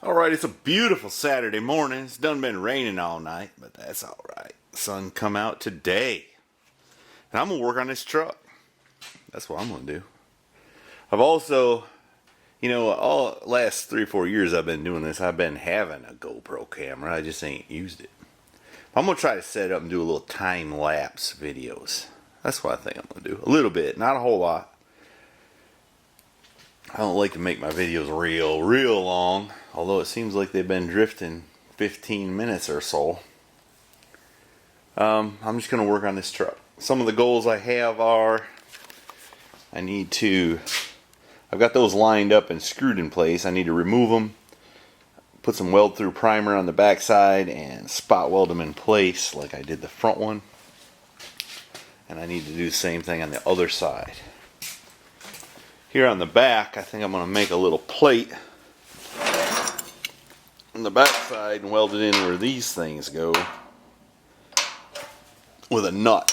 Alright, it's a beautiful Saturday morning. It's done been raining all night, but that's alright. Sun come out today. And I'm going to work on this truck. That's what I'm going to do. I've also, all last 3 or 4 years I've been doing this, I've been having a GoPro camera. I just ain't used it. I'm going to try to set it up and do a little time-lapse videos. That's what I think I'm going to do. A little bit, not a whole lot. I don't like to make my videos real long, although it seems like they've been drifting 15 minutes or so. I'm just going to work on this truck. Some of the goals I have are, I've got those lined up and screwed in place. I need to remove them, put some weld through primer on the backside, and spot weld them in place like I did the front one. And I need to do the same thing on the other side. Here on the back, I think I'm going to make a little plate on the back side and weld it in where these things go with a nut.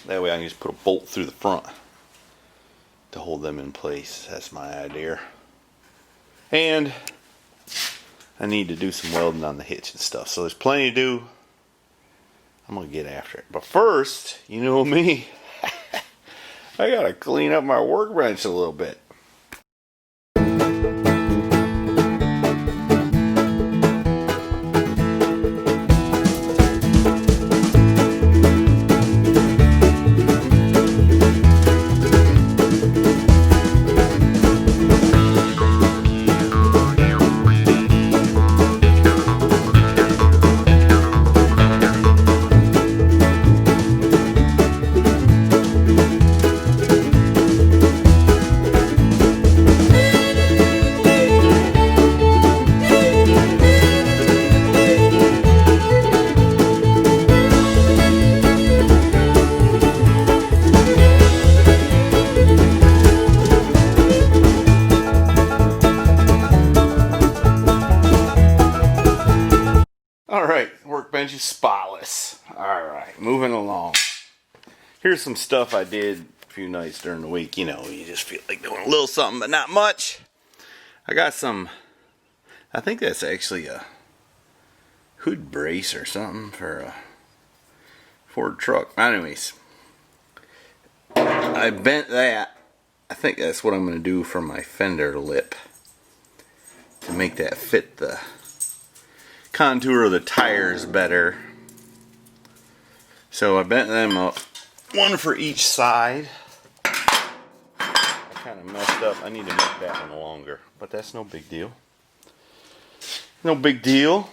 That way I can just put a bolt through the front to hold them in place. That's my idea. And I need to do some welding on the hitch and stuff. So there's plenty to do. I'm going to get after it. But first, you know me. I gotta clean up my workbench a little bit. Workbench is spotless. Alright, moving along. Here's some stuff I did a few nights during the week. You just feel like doing a little something, but not much. I got some, I think that's actually a hood brace or something for a Ford truck. Anyways, I bent that. I think that's what I'm going to do for my fender lip to make that fit the contour of the tires better. So I bent them up, one for each side. I kind of messed up. I need to make that one longer, but that's no big deal. No big deal.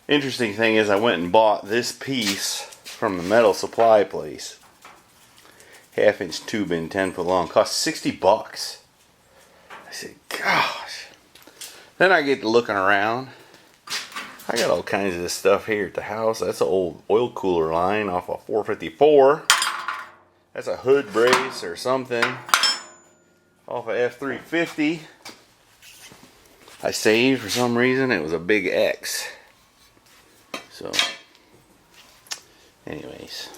Interesting thing is I went and bought this piece from the metal supply place. 1/2-inch tubing, 10 foot long. Cost 60 bucks. I said, gosh. Then I get to looking around. I got all kinds of this stuff here at the house. That's an old oil cooler line off a 454. That's a hood brace or something off a F350. I saved for some reason. It was a big X. So, anyways,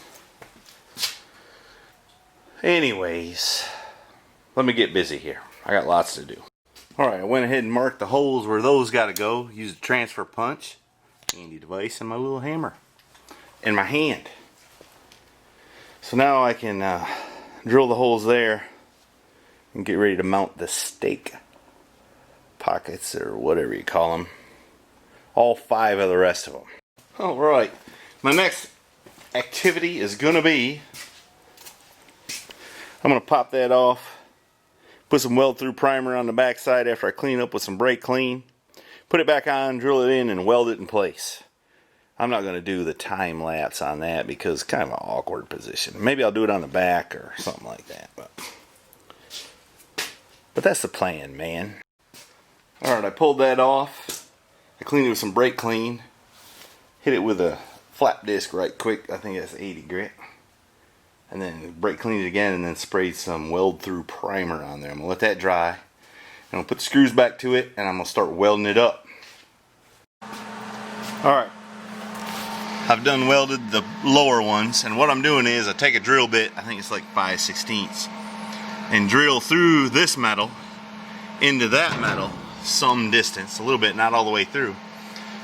let me get busy here. I got lots to do. Alright, I went ahead and marked the holes where those got to go. Used a transfer punch, handy device, and my little hammer in my hand. So now I can drill the holes there and get ready to mount the stake pockets or whatever you call them. All 5 of the rest of them. Alright, my next activity is going to be, I'm going to pop that off. Put some weld through primer on the backside after I clean up with some brake clean. Put it back on, drill it in, and weld it in place. I'm not going to do the time lapse on that because it's kind of an awkward position. Maybe I'll do it on the back or something like that. But that's the plan, man. Alright, I pulled that off. I cleaned it with some brake clean. Hit it with a flap disc right quick. I think that's 80 grit. And then brake clean it again and then sprayed some weld through primer on there. I'm going to let that dry. And I'm going to put the screws back to it and I'm going to start welding it up. Alright, I've done welded the lower ones, and what I'm doing is I take a drill bit, I think it's like 5/16, and drill through this metal into that metal some distance, a little bit, not all the way through,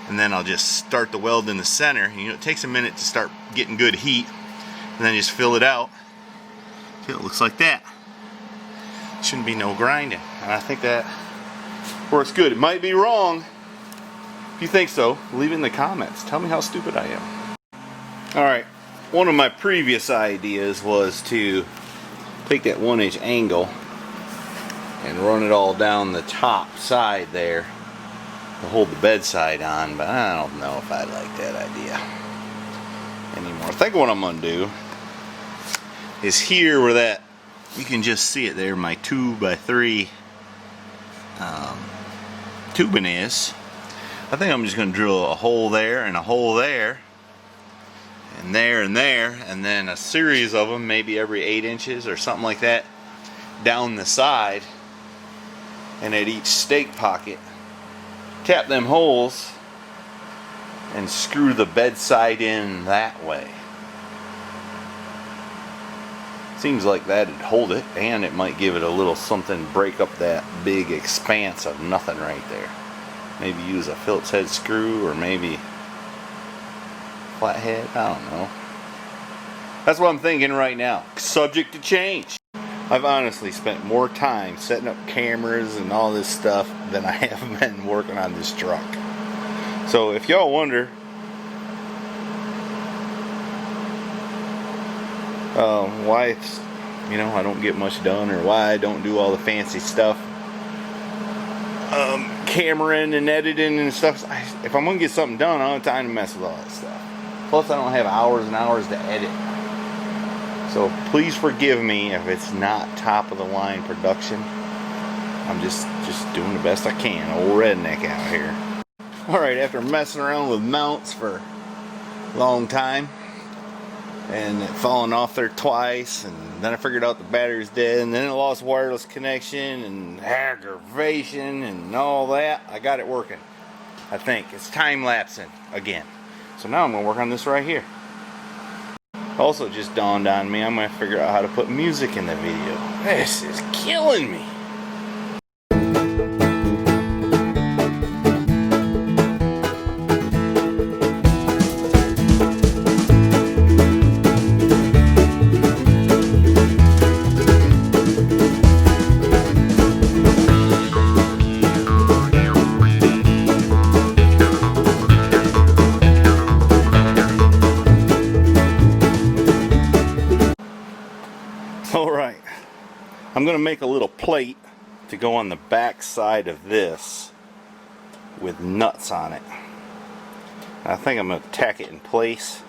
and then I'll just start the weld in the center. You know, it takes a minute to start getting good heat, and then just fill it out till it looks like that. Shouldn't be no grinding, and I think that works good. It might be wrong. If you think so, leave it in the comments. Tell me how stupid I am. Alright, one of my previous ideas was to take that 1-inch angle and run it all down the top side there to hold the bedside on, but I don't know if I like that idea anymore. I think what I'm going to do is here where that, you can just see it there, my 2x3 tubing is. I think I'm just going to drill a hole there and a hole there and there and there, and then a series of them, maybe every 8 inches or something like that, down the side, and at each stake pocket tap them holes and screw the bedside in that way. Seems like that'd hold it, and it might give it a little something, break up that big expanse of nothing right there. Maybe use a Phillips head screw, or maybe flathead, I don't know. That's what I'm thinking right now, subject to change. I've honestly spent more time setting up cameras and all this stuff than I have been working on this truck. So if y'all wonder why it's, you know, I don't get much done, or why I don't do all the fancy stuff, cameraing and editing and stuff, if I'm gonna get something done, I don't have time to mess with all that stuff. Plus I don't have hours and hours to edit. So please forgive me if it's not top of the line production. I'm just doing the best I can. Old redneck out here. Alright, after messing around with mounts for a long time and falling off there twice, and then I figured out the battery's dead, and then it lost wireless connection and aggravation and all that, I got it working. I think it's time lapsing again. So now I'm going to work on this right here. Also just dawned on me, I'm going to figure out how to put music in the video. This is killing me. Alright, I'm going to make a little plate to go on the back side of this with nuts on it. I think I'm going to tack it in place,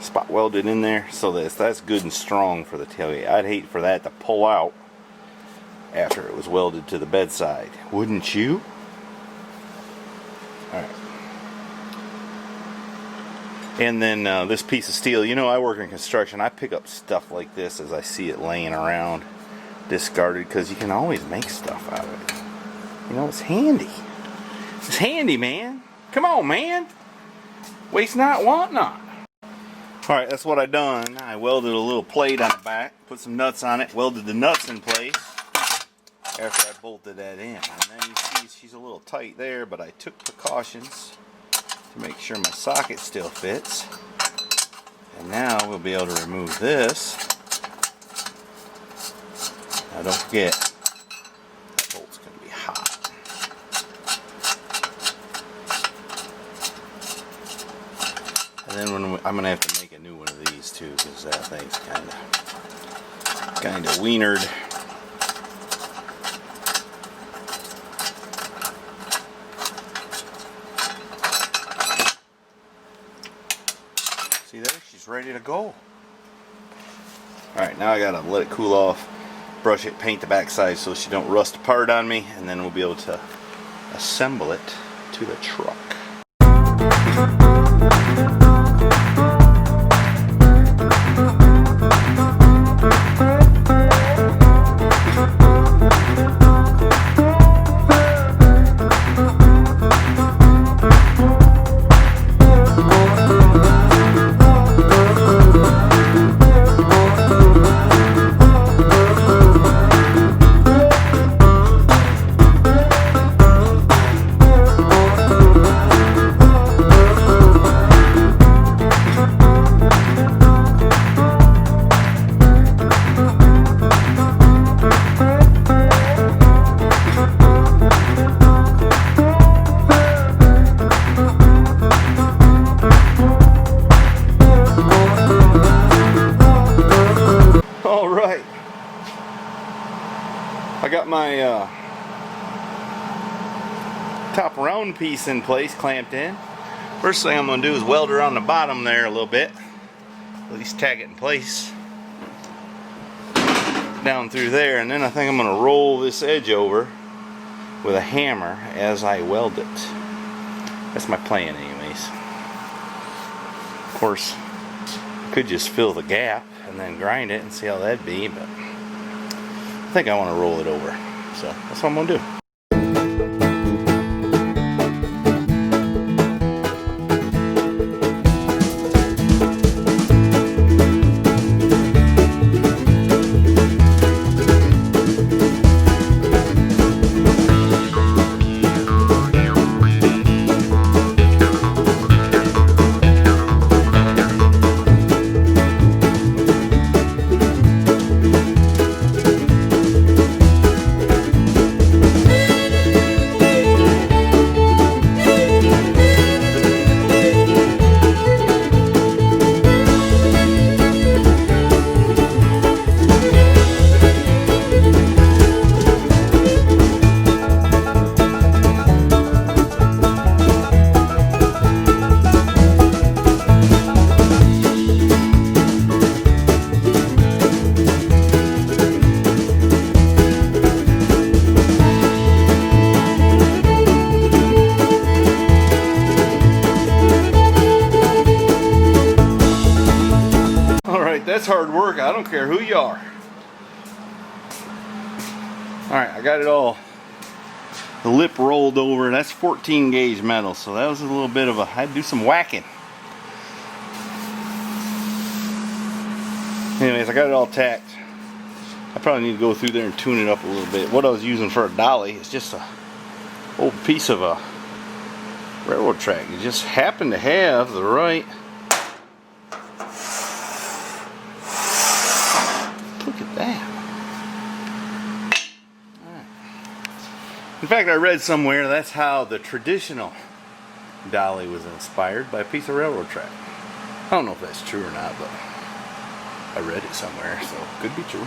spot weld it in there so that that's good and strong for the tailgate. I'd hate for that to pull out after it was welded to the bedside, wouldn't you? Alright. And then this piece of steel, you know, I work in construction. I pick up stuff like this as I see it laying around discarded, because you can always make stuff out of it. You know, it's handy. It's handy, man. Come on, man. Waste not, want not. Alright, that's what I done. I welded a little plate on the back, put some nuts on it, welded the nuts in place after I bolted that in. And then you see she's a little tight there, but I took precautions to make sure my socket still fits. And now we'll be able to remove this. Now don't forget, that bolt's going to be hot. And then when I'm going to have to make a new one of these too, because that thing's kind of wienered. See there? She's ready to go. Alright, now I gotta let it cool off, brush it, paint the backside so she don't rust apart on me, and then we'll be able to assemble it to the truck. top round piece in place, clamped in. First thing I'm going to do is weld her on the bottom there a little bit. At least tag it in place. Down through there, and then I think I'm going to roll this edge over with a hammer as I weld it. That's my plan anyways. Of course, I could just fill the gap and then grind it and see how that'd be, but I think I want to roll it over. So that's what I'm going to do. That's hard work. I don't care who you are. Alright, I got it all. The lip rolled over. That's 14 gauge metal, so that was a little bit of a... I had to do some whacking. Anyways, I got it all tacked. I probably need to go through there and tune it up a little bit. What I was using for a dolly is just a old piece of a railroad track. It just happened to have the right... Look at that. Right. In fact, I read somewhere that's how the traditional dolly was inspired, by a piece of railroad track. I don't know if that's true or not, but I read it somewhere, so it could be true.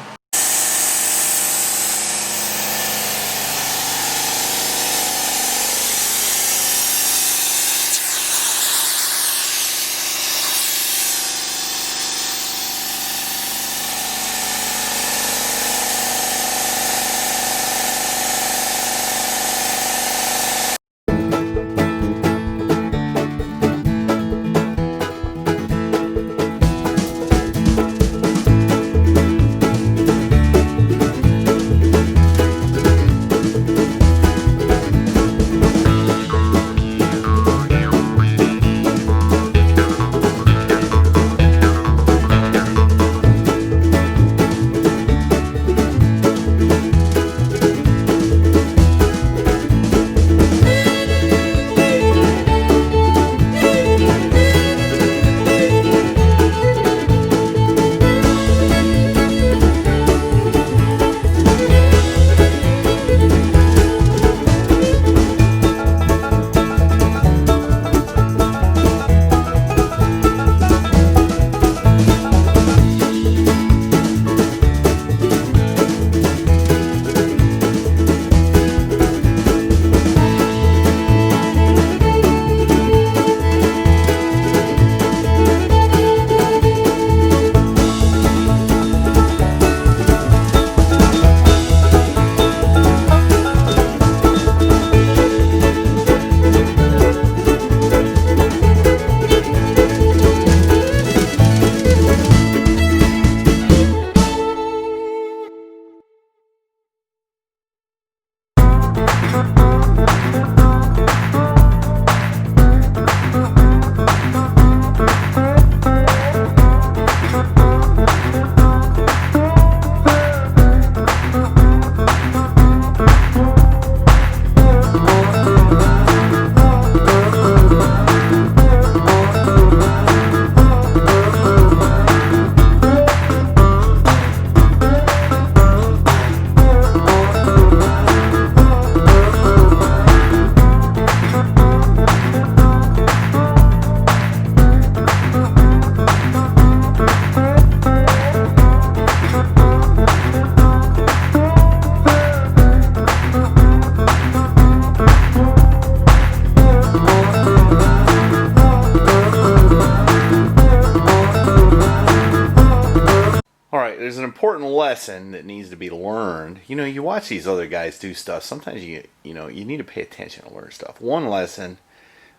lesson that needs to be learned. You know, you watch these other guys do stuff. Sometimes you need to pay attention to learn stuff. One lesson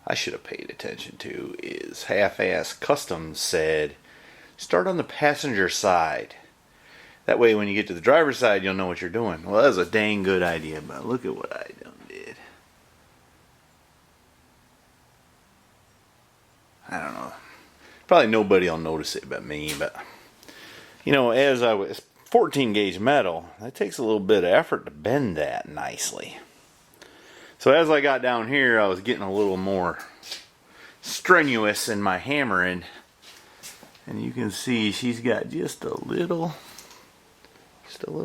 I should have paid attention to is Half-Ass Customs said, start on the passenger side. That way when you get to the driver's side, you'll know what you're doing. Well, that was a dang good idea, but look at what I done did. I don't know. Probably nobody will notice it but me, but you know, as I was 14 gauge metal, that takes a little bit of effort to bend that nicely. So as I got down here, I was getting a little more strenuous in my hammering, and you can see she's got just a little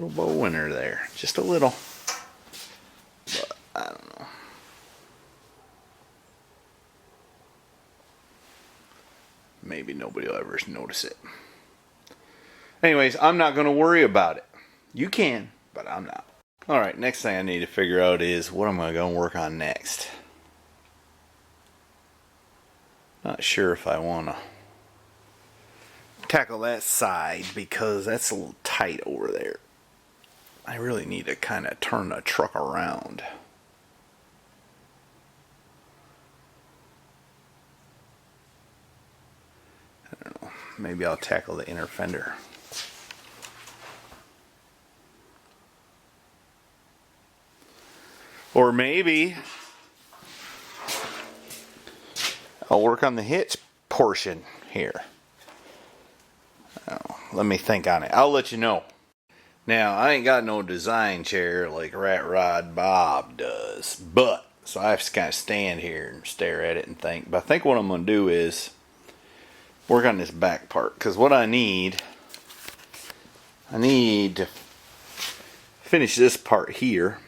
bow in her there, just a little, but I don't know. Maybe nobody will ever notice it. Anyways, I'm not going to worry about it. You can, but I'm not. Alright, next thing I need to figure out is what I'm going to go and work on next. Not sure if I want to tackle that side because that's a little tight over there. I really need to kind of turn the truck around. I don't know. Maybe I'll tackle the inner fender. Or maybe I'll work on the hitch portion here. Oh, let me think on it. I'll let you know. Now, I ain't got no design chair like Rat Rod Bob does, but so I have to kind of stand here and stare at it and think. But I think what I'm going to do is work on this back part, because what I need to finish this part here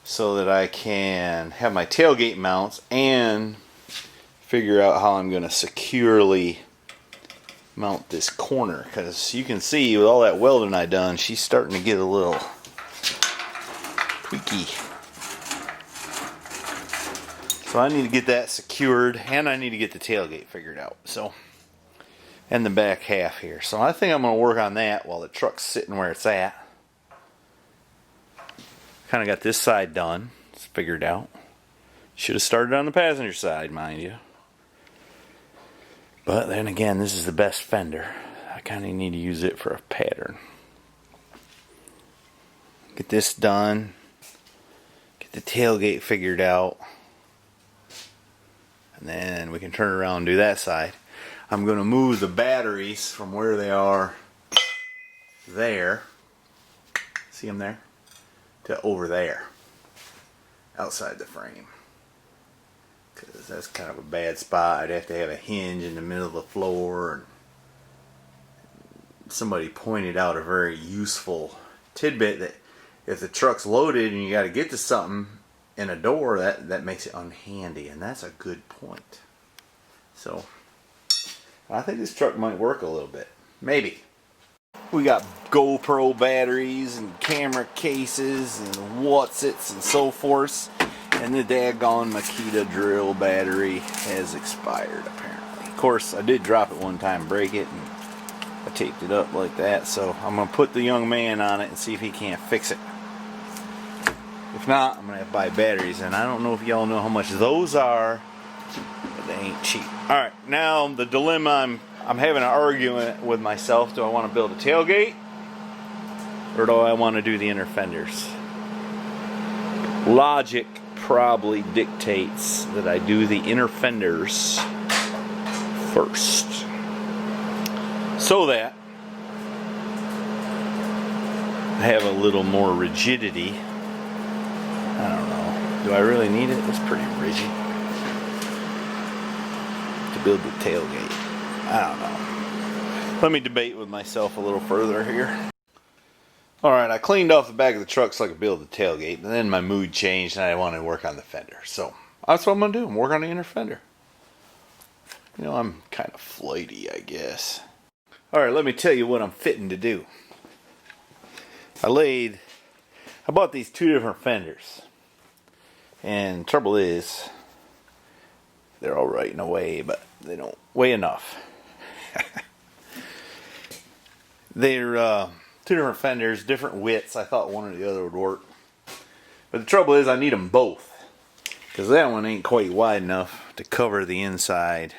so that I can have my tailgate mounts and figure out how I'm going to securely mount this corner, because you can see with all that welding I done, she's starting to get a little tweaky. So I need to get that secured, and I need to get the tailgate figured out. So, and the back half here. So I think I'm going to work on that while the truck's sitting where it's at. Kind of got this side done. It's figured out. Should have started on the passenger side, mind you. But then again, this is the best fender. I kind of need to use it for a pattern. Get this done. Get the tailgate figured out. And then we can turn around and do that side. I'm going to move the batteries from where they are there. See them there? To over there. Outside the frame. Because that's kind of a bad spot. I'd have to have a hinge in the middle of the floor. And somebody pointed out a very useful tidbit that if the truck's loaded and you got to get to something in a door, that makes it unhandy. And that's a good point. So I think this truck might work a little bit. Maybe. We got GoPro batteries and camera cases and whatsits and so forth. And the daggone Makita drill battery has expired apparently. Of course, I did drop it one time, break it, and I taped it up like that. So I'm going to put the young man on it and see if he can't fix it. If not, I'm going to have to buy batteries. And I don't know if y'all know how much those are, but they ain't cheap. Alright, now the dilemma, I'm having an argument with myself. Do I want to build a tailgate? Or do I want to do the inner fenders? Logic probably dictates that I do the inner fenders first, so that I have a little more rigidity. I don't know. Do I really need it? It's pretty rigid to build the tailgate. I don't know. Let me debate with myself a little further here. Alright, I cleaned off the back of the truck so I could build the tailgate, and then my mood changed and I wanted to work on the fender. So, that's what I'm going to do. I'm working on the inner fender. You know, I'm kind of flighty, I guess. Alright, let me tell you what I'm fitting to do. I bought these two different fenders. And the trouble is, they're alright in a way, but they don't weigh enough. They're two different fenders, different widths. I thought one or the other would work. But the trouble is I need them both. Because that one ain't quite wide enough to cover the inside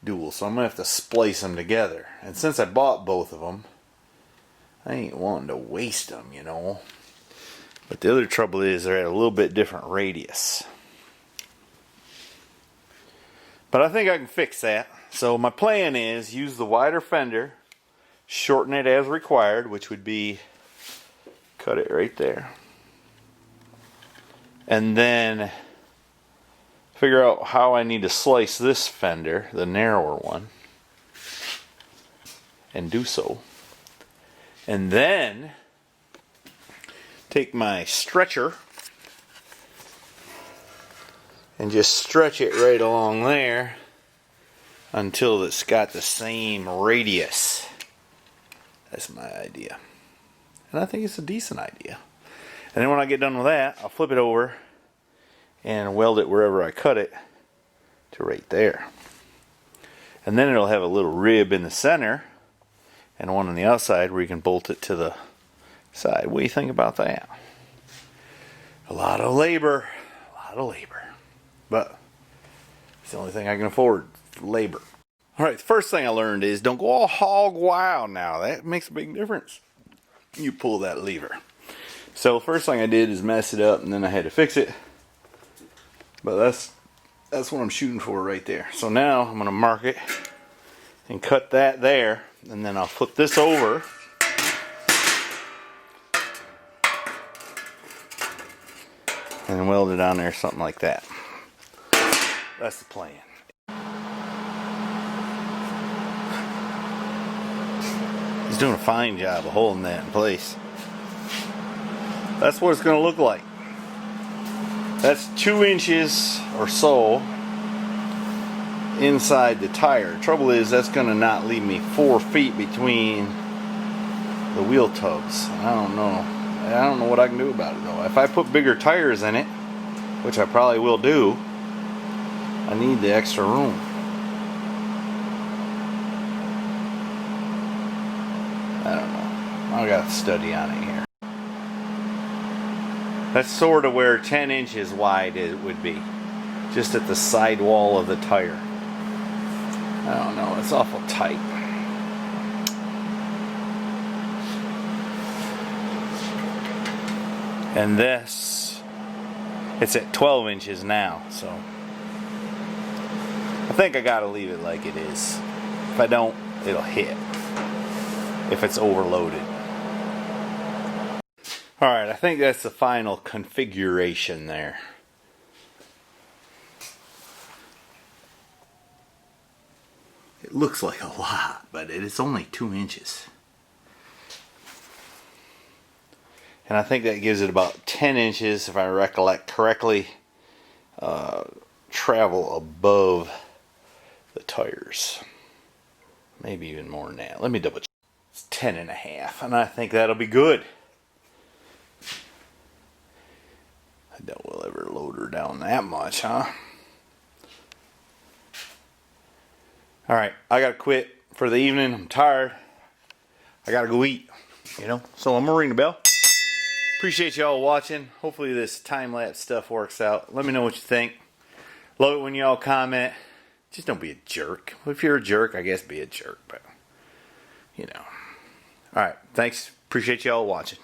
dual. So I'm going to have to splice them together. And since I bought both of them, I ain't wanting to waste them, you know. But the other trouble is they're at a little bit different radius. But I think I can fix that. So my plan is use the wider fender, shorten it as required, which would be cut it right there. And then figure out how I need to slice this fender, the narrower one, and do so. And then take my stretcher and just stretch it right along there until it's got the same radius. That's my idea. And I think it's a decent idea. And then when I get done with that, I'll flip it over and weld it wherever I cut it to right there. And then it'll have a little rib in the center and one on the outside where you can bolt it to the side. What do you think about that? A lot of labor. But it's the only thing I can afford, labor. Alright, the first thing I learned is don't go all hog wild now. That makes a big difference. You pull that lever. So first thing I did is mess it up and then I had to fix it. But that's what I'm shooting for right there. So now I'm going to mark it and cut that there. And then I'll flip this over. And weld it on there, something like that. That's the plan. He's doing a fine job of holding that in place. That's what it's going to look like. That's 2 inches or so inside the tire. Trouble is that's going to not leave me 4 feet between the wheel tubs. I don't know what I can do about it though. If I put bigger tires in it, which I probably will do, I need the extra room. I don't know. I got to study on it here. That's sort of where 10 inches wide it would be. Just at the side wall of the tire. I don't know, it's awful tight. And this, it's at 12 inches now, so I think I gotta leave it like it is. If I don't, it'll hit if it's overloaded. Alright, I think that's the final configuration there. It looks like a lot, but it's only 2 inches. And I think that gives it about 10 inches, if I recollect correctly, travel above the tires. Maybe even more than that. Let me double check. It's 10.5, and I think that'll be good. I doubt we'll ever load her down that much, huh? Alright, I gotta quit for the evening. I'm tired. I gotta go eat, you know? So I'm gonna ring the bell. Appreciate y'all watching. Hopefully this time-lapse stuff works out. Let me know what you think. Love it when y'all comment. Just don't be a jerk. If you're a jerk, I guess be a jerk, but, you know. Alright, thanks. Appreciate y'all watching.